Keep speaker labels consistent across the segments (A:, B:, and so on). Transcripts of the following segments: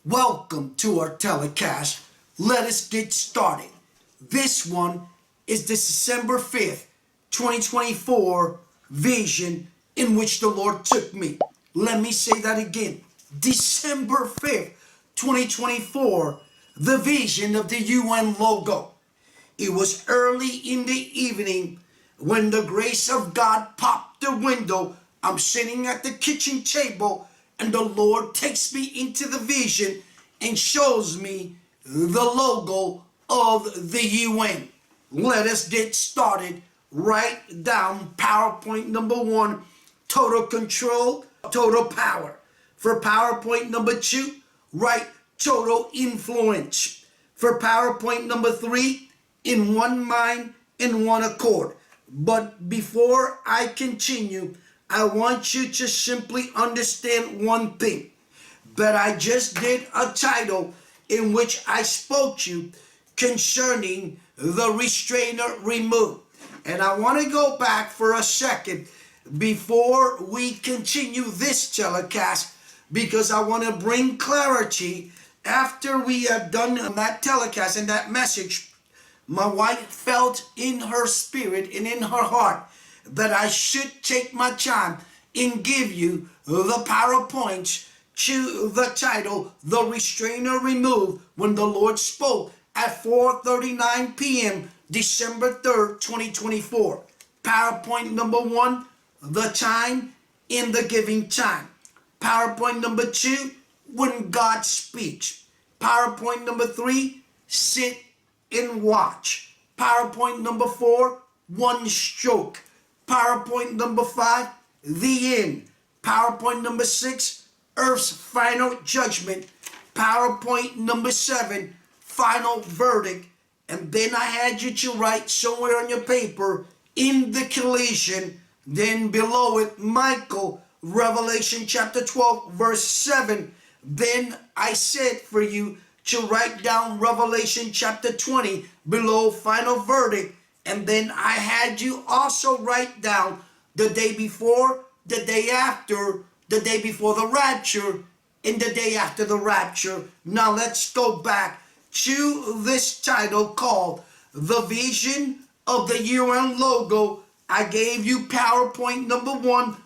A: Welcome to our telecast. Let us get started. This one is the December 5th, 2024 vision in which the Lord took me. Let me say that again. December 5th, 2024, the vision of the UN logo. It was early in the evening when the grace of God popped the window. I'm sitting at the kitchen table and the Lord takes me into the vision and shows me the logo of the UN. Let us get started. Write down PowerPoint number 1, total control, total power. For PowerPoint number 2, write total influence. For PowerPoint number 3, in one mind, in one accord. But before I continue, I want you to simply understand one thing. That I just did a title in which I spoke to you concerning the restrainer removed. And I want to go back for a second before we continue this telecast, because I want to bring clarity. After we have done that telecast and that message, my wife felt in her spirit and in her heart that I should take my time and give you the PowerPoints to the title, The Restrainer Removed, when the Lord spoke at 4:39 p.m. December 3rd, 2024. PowerPoint number 1, the time in the giving time. PowerPoint number 2, when God speaks. PowerPoint number 3, sit and watch. PowerPoint number 4, one stroke. PowerPoint number 5, the end. PowerPoint number 6, Earth's final judgment. PowerPoint number 7, final verdict. And then I had you to write somewhere on your paper, in the collision, then below it, Michael, Revelation chapter 12, verse 7. Then I said for you to write down Revelation chapter 20, below final verdict. And then I had you also write down the day before, the day after, the day before the rapture, and the day after the rapture. Now let's go back to this title called The Vision of the UN Logo. I gave you PowerPoint number 1,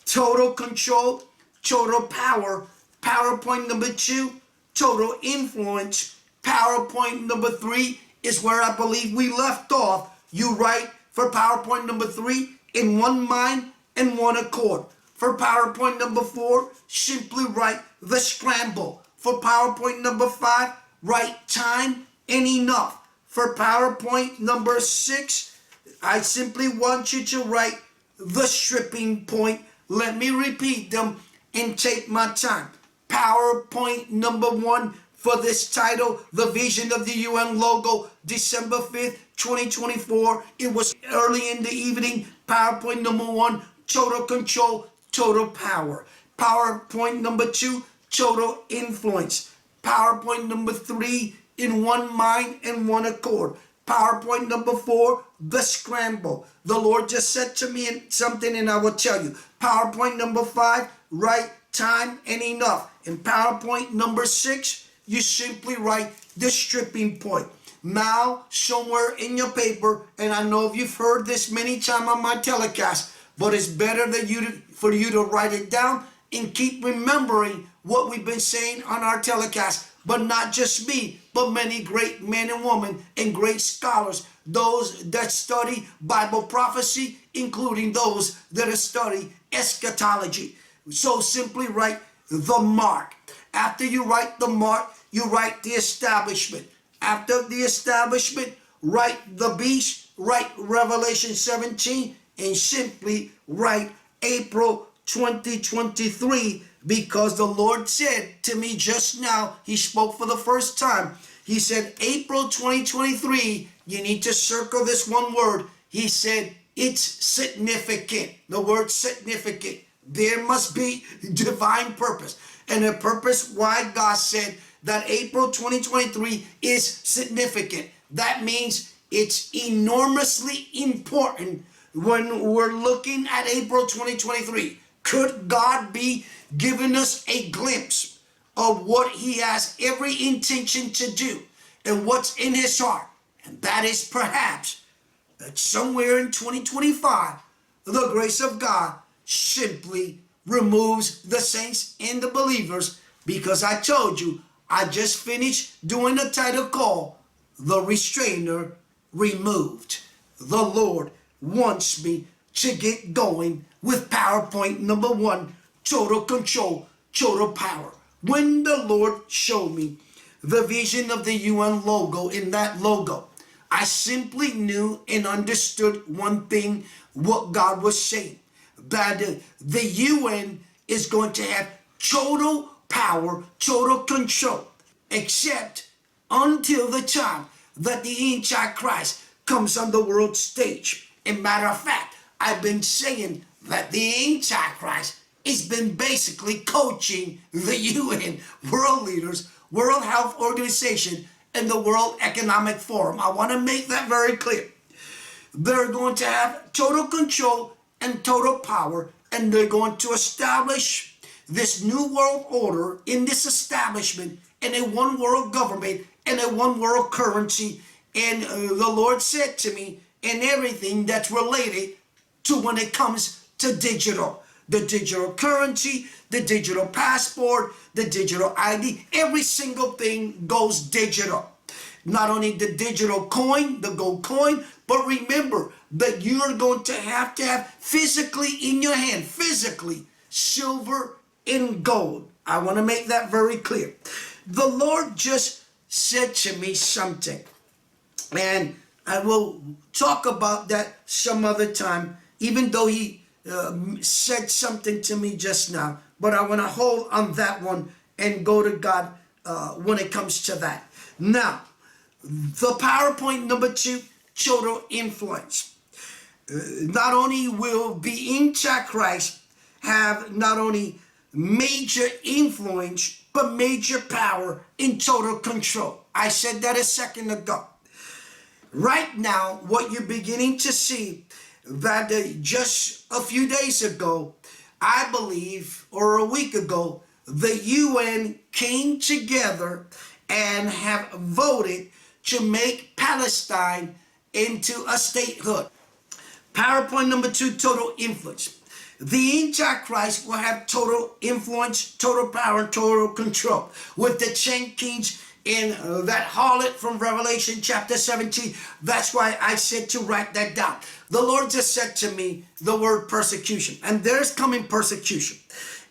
A: total control, total power. PowerPoint number 2, total influence. PowerPoint number 3 is where I believe we left off. You write for PowerPoint number 3, in one mind and one accord. For PowerPoint number 4, simply write the scramble. For PowerPoint number 5, write time and enough. For PowerPoint number 6, I simply want you to write the stripping point. Let me repeat them and take my time. PowerPoint number 1 for this title, The Vision of the UN Logo, December 5th, 2024. It was early in the evening. PowerPoint number 1, total control, total power. PowerPoint number 2, total influence. PowerPoint number 3, in one mind and one accord. PowerPoint number 4, the scramble. The Lord just said to me something and I will tell you. PowerPoint number 5, write time and enough. In PowerPoint number 6, you simply write the stripping point. Now, somewhere in your paper, and I know you've heard this many times on my telecast, but it's better for you to write it down and keep remembering what we've been saying on our telecast. But not just me, but many great men and women and great scholars, those that study Bible prophecy, including those that study eschatology. So simply write the mark. After you write the mark, you write the establishment. After the establishment, write the beast, write Revelation 17, and simply write April 2023, because the Lord said to me just now, he spoke for the first time. He said, April 2023, you need to circle this one word. He said, it's significant. The word significant. There must be divine purpose. And the purpose why God said that April 2023 is significant. That means it's enormously important when we're looking at April 2023. Could God be giving us a glimpse of what he has every intention to do and what's in his heart. And that is perhaps that somewhere in 2025, the grace of God simply removes the saints and the believers, because I told you, I just finished doing a title called The Restrainer Removed. The Lord wants me to get going with PowerPoint number 1, total control, total power. When the Lord showed me the vision of the UN logo, in that logo, I simply knew and understood one thing, what God was saying, that the UN is going to have total power, total control, except until the time that the Antichrist comes on the world stage. And matter of fact, I've been saying that the Antichrist has been basically coaching the UN, world leaders, World Health Organization, and the World Economic Forum. I want to make that very clear. They're going to have total control and total power, and they're going to establish this new world order in this establishment, in a one world government, and a one world currency. And the Lord said to me, and everything that's related to when it comes to digital, the digital currency, the digital passport, the digital ID, every single thing goes digital. Not only the digital coin, the gold coin, but remember that you are going to have physically in your hand, physically, silver and gold. I want to make that very clear. The Lord just said to me something, and I will talk about that some other time, even though he said something to me just now. But I want to hold on that one and go to God when it comes to that. Now, the PowerPoint number 2, total influence. Not only will the Antichrist have not only major influence, but major power in total control. I said that a second ago. Right now, what you're beginning to see, that just a few days ago, I believe, or a week ago, the UN came together and have voted to make Palestine into a statehood. PowerPoint number 2, total influence. The Antichrist will have total influence, total power, and total control. With the 10 kings in that harlot from Revelation chapter 17. That's why I said to write that down. The Lord just said to me the word persecution. And there's coming persecution.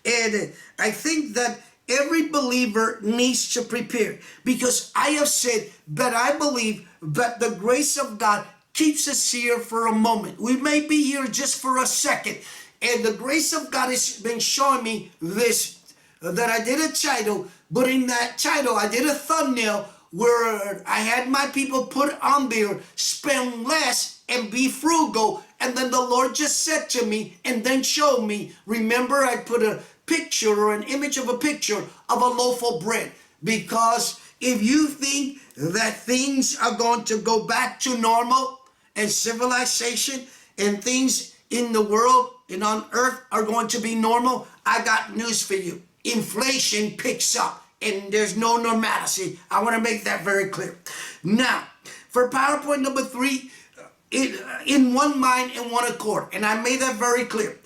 A: And I think that every believer needs to prepare, because I have said that I believe that the grace of God keeps us here for a moment. We may be here just for a second. And the grace of God has been showing me this, that I did a title, but in that title I did a thumbnail where I had my people put on there, spend less and be frugal. And then the Lord just said to me and then showed me, remember I put a picture or an image of a picture of a loaf of bread. Because if you think that things are going to go back to normal and civilization and things in the world and on earth are going to be normal, I got news for you. Inflation picks up and there's no normalcy. I want to make that very clear. Now, for PowerPoint number 3, in one mind and one accord. And I made that very clear.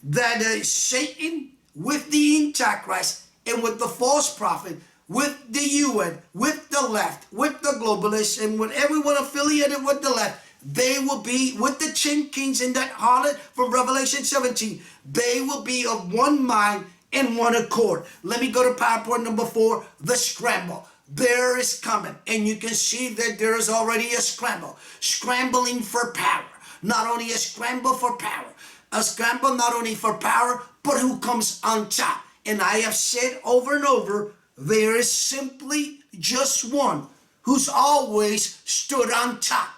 A: That Satan with the Antichrist and with the false prophet, with the UN, with the left, with the globalists, and with everyone affiliated with the left, they will be, with the 10 kings in that harlot from Revelation 17, they will be of one mind and one accord. Let me go to PowerPoint number 4, the scramble. There is coming, and you can see that there is already a scramble. Scrambling for power. Not only a scramble for power, a scramble not only for power, but who comes on top. And I have said over and over, there is simply just one who's always stood on top.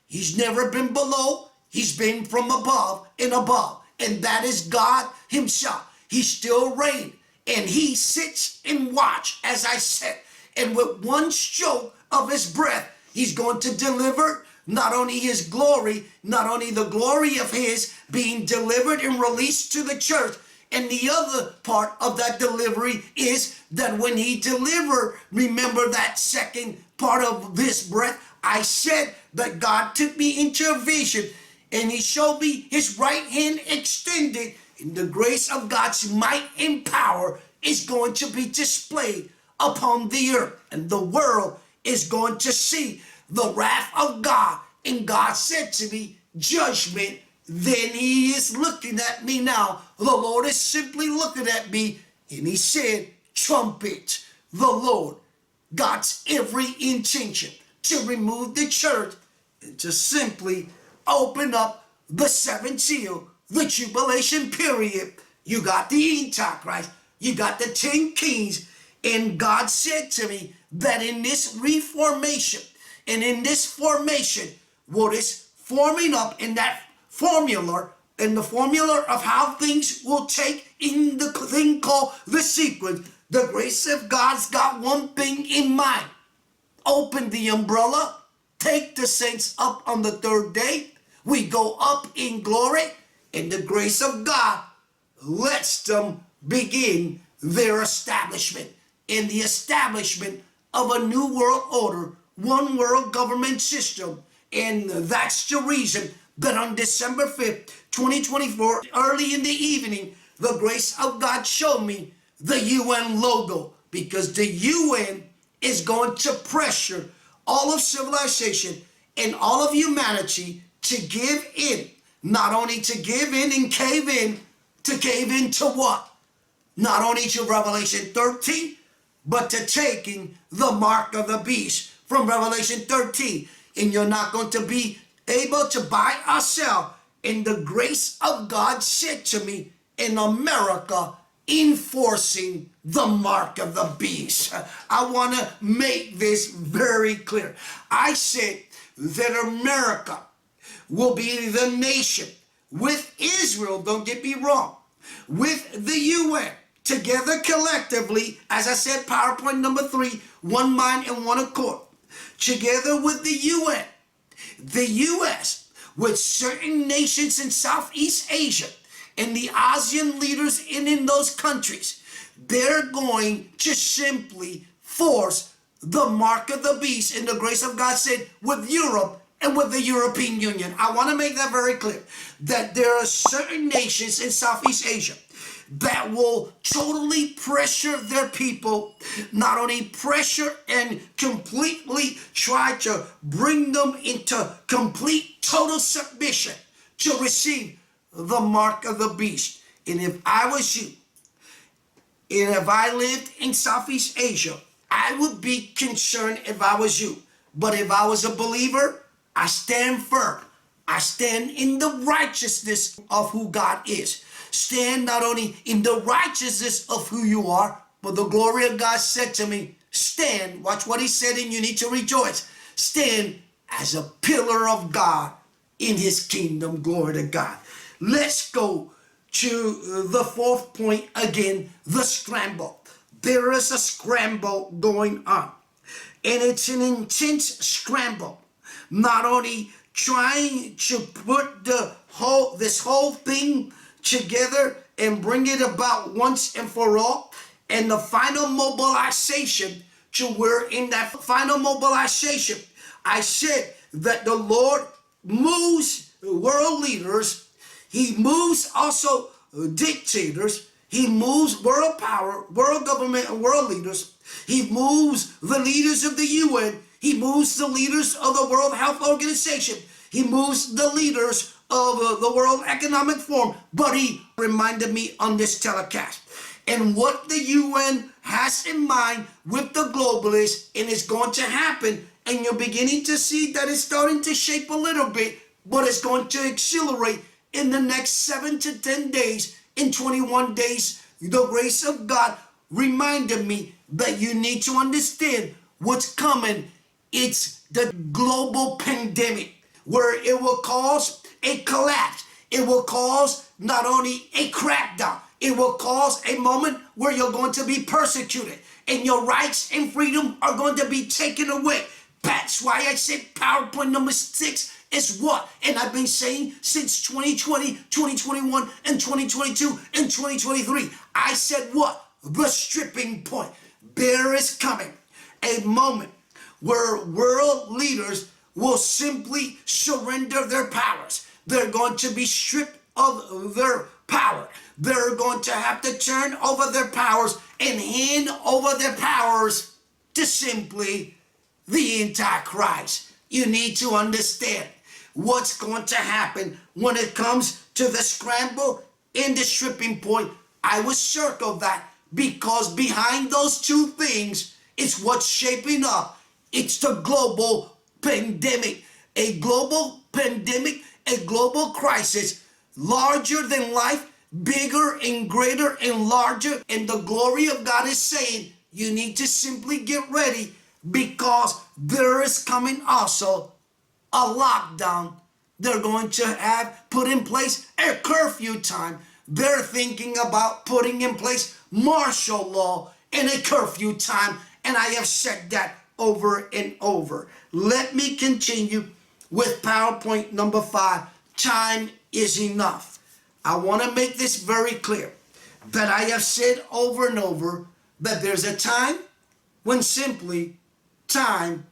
A: He's never been below. He's been from above and above. And that is God himself. He still reigns. And he sits and watch, as I said. And with one stroke of his breath, he's going to deliver not only his glory, not only the glory of his being delivered and released to the church, And the other part of that delivery is that when he delivered, remember that second part of this breath, I said that God took me into a vision and he showed me his right hand extended, and the grace of God's might and power is going to be displayed upon the earth, and the world is going to see the wrath of God. And God said to me, judgment. Then he is looking at me now. The Lord is simply looking at me, and he said, trumpet. The Lord, God's every intention to remove the church and to simply open up the seventh seal, the tribulation period. You got the Antichrist, you got the 10 kings, and God said to me that in this reformation and in this formation, what is forming up in that formula, and the formula of how things will take in the thing called the sequence, the grace of God's got one thing in mind. Open the umbrella, take the saints up on the third day. We go up in glory, and the grace of God lets them begin their establishment in the establishment of a new world order, one world government system. And that's the reason that on December 5th, 2024, early in the evening, the grace of God showed me the UN logo, because the UN is going to pressure all of civilization and all of humanity to give in. Not only to give in and cave in, to cave into what? Not only to Revelation 13, but to taking the mark of the beast from Revelation 13. And you're not going to be able to buy or sell. And the grace of God said to me, in America, enforcing the mark of the beast. I want to make this very clear. I said that America will be the nation with Israel, don't get me wrong, with the UN, together collectively, as I said, PowerPoint number 3, one mind and one accord, together with the UN, the US, with certain nations in Southeast Asia, and the ASEAN leaders in those countries, they're going to simply force the mark of the beast. And the grace of God said with Europe and with the European Union. I want to make that very clear, that there are certain nations in Southeast Asia that will totally pressure their people, not only pressure and completely try to bring them into complete total submission to receive the mark of the beast. And if I was you, and if I lived in Southeast Asia, I would be concerned if I was you. But if I was a believer, I stand firm. I stand in the righteousness of who God is. Stand not only in the righteousness of who you are, but the glory of God said to me, stand, watch what he said, and you need to rejoice. Stand as a pillar of God in his kingdom. Glory to God. Let's go to the fourth point again, the scramble. There is a scramble going on, and it's an intense scramble. Not only trying to put this whole thing together and bring it about once and for all, and the final mobilization to where in that final mobilization, I said that the Lord moves world leaders. He moves also dictators. He moves world power, world government, and world leaders. He moves the leaders of the UN. He moves the leaders of the World Health Organization. He moves the leaders of the World Economic Forum. But he reminded me on this telecast. And what the UN has in mind with the globalists, and it's going to happen, and you're beginning to see that it's starting to shape a little bit, but it's going to accelerate in the next 7 to 10 days, in 21 days. The grace of God reminded me that you need to understand what's coming. It's the global pandemic, where it will cause a collapse. It will cause not only a crackdown, it will cause a moment where you're going to be persecuted and your rights and freedom are going to be taken away. That's why I said PowerPoint number 6 is what? And I've been saying since 2020, 2021, and 2022, and 2023. I said what? The stripping point. There is coming a moment where world leaders will simply surrender their powers. They're going to be stripped of their power. They're going to have to turn over their powers and hand over their powers to simply the Antichrist. You need to understand what's going to happen when it comes to the scramble and the stripping point. I will circle that because behind those two things is what's shaping up. It's the global pandemic. A global pandemic, a global crisis, larger than life, bigger and greater and larger. And the glory of God is saying you need to simply get ready, because there is coming also a lockdown. They're going to have put in place a curfew time. They're thinking about putting in place martial law and a curfew time. And I have said that over and over. Let me continue with PowerPoint number 5. Time is enough. I want to make this very clear that I have said over and over that there's a time when simply time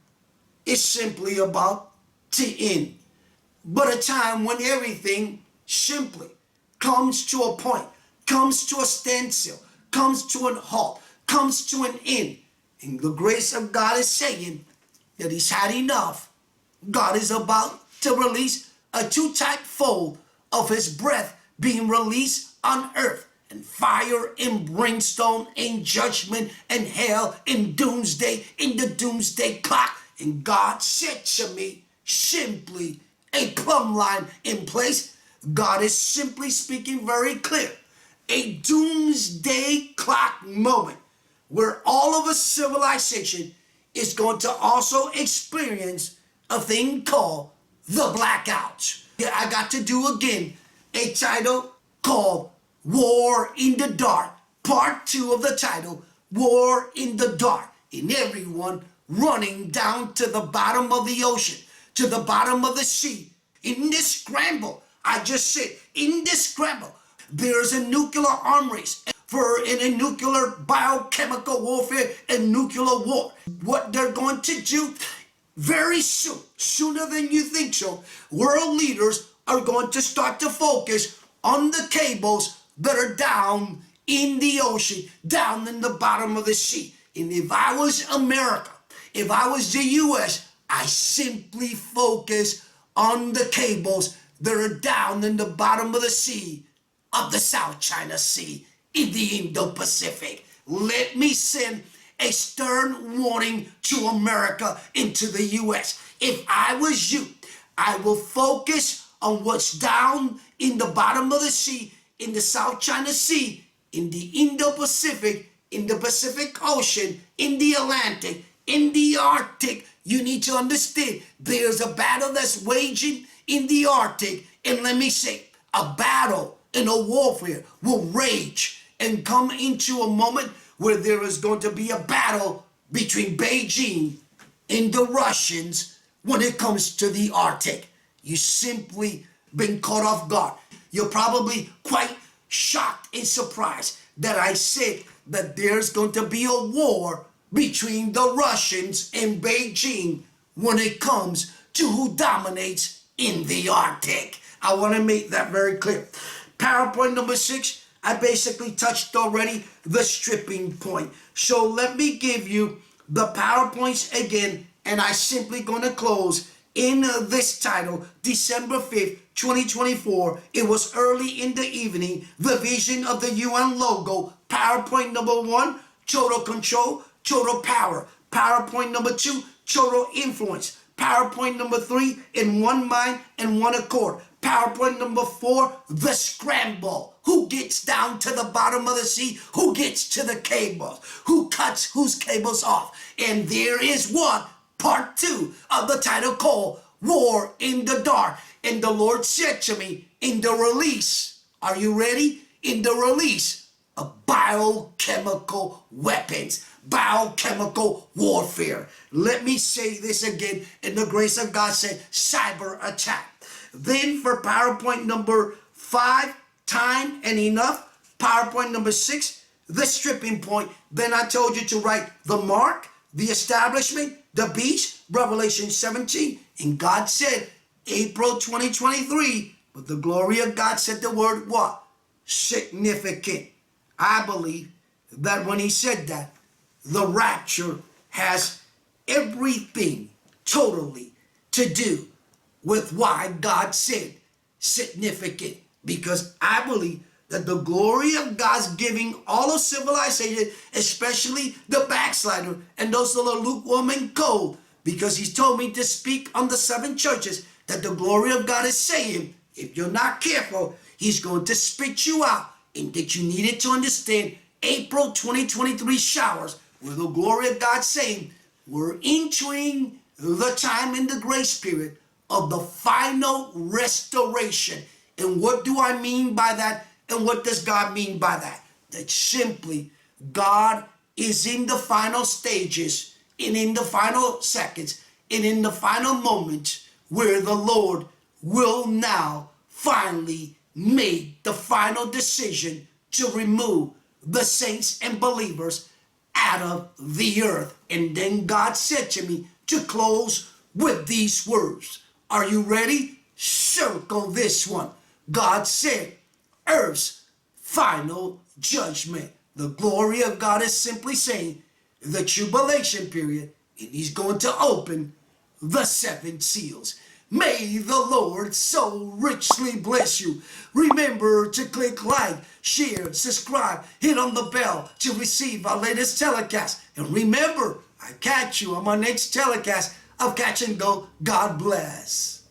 A: is simply about to end. But a time when everything simply comes to a point, comes to a standstill, comes to an halt, comes to an end. And the grace of God is saying that he's had enough. God is about to release a two-type fold of his breath being released on earth, and fire and brimstone and judgment and hell and doomsday in the doomsday clock. And God said to me, simply a plumb line in place. God is simply speaking very clear. A doomsday clock moment where all of a civilization is going to also experience a thing called the blackout. I got to do again a title called War in the Dark. Part 2 of the title, War in the Dark. And everyone running down to the bottom of the ocean, to the bottom of the sea. In this scramble, I just said, in this scramble, there's a nuclear arm race for in a nuclear biochemical warfare and nuclear war. What they're going to do very soon, sooner than you think so, world leaders are going to start to focus on the cables that are down in the ocean, down in the bottom of the sea. And if I was America, if I was the US, I simply focus on the cables that are down in the bottom of the sea, of the South China Sea, in the Indo-Pacific. Let me send a stern warning to America and to the US. If I was you, I will focus on what's down in the bottom of the sea, in the South China Sea, in the Indo-Pacific, in the Pacific Ocean, in the Atlantic, in the Arctic. You need to understand there's a battle that's waging in the Arctic. And let me say, a battle and a warfare will rage and come into a moment where there is going to be a battle between Beijing and the Russians when it comes to the Arctic. You simply been caught off guard. You're probably quite shocked and surprised that I said that there's going to be a war between the Russians and Beijing when it comes to who dominates in the Arctic. I want to make that very clear. PowerPoint number 6, I basically touched already the stripping point. So let me give you the PowerPoints again, and I simply going to close in this title, December 5th, 2024. It was early in the evening. The vision of the UN logo. PowerPoint number 1, total control, total power. PowerPoint number 2, total influence. PowerPoint number 3, in one mind and one accord. PowerPoint number 4, the scramble. Who gets down to the bottom of the sea? Who gets to the cables? Who cuts whose cables off? And there is what? Part 2 of the title called War in the Dark. And the Lord said to me in the release, are you ready? In the release of biochemical weapons. biochemical warfare. Let me say this again, in the grace of God said, cyber attack. Then for PowerPoint number 5, time and enough. PowerPoint number 6, the stripping point. Then I told you to write the mark, the establishment, the beast, Revelation 17. And God said, April 2023, but the glory of God said the word what? Significant. I believe that when he said that, the rapture has everything totally to do with why God said significant. Because I believe that the glory of God's giving all of civilization, especially the backslider and those that are lukewarm and cold, because he's told me to speak on the 7 churches, that the glory of God is saying, if you're not careful, he's going to spit you out. And that you needed to understand April 2023 showers, where the glory of God saying, we're entering the time in the grace period of the final restoration. And what do I mean by that? And what does God mean by that? That simply God is in the final stages and in the final seconds and in the final moments where the Lord will now finally make the final decision to remove the saints and believers out of the earth. And then God said to me to close with these words. Are you ready? Circle this one. God said, earth's final judgment. The glory of God is simply saying the tribulation period, and he's going to open the 7 seals. May the Lord so richly bless you. Remember to click like, share, subscribe, hit on the bell to receive our latest telecast. And remember, I catch you on my next telecast of Catch and Go. God bless.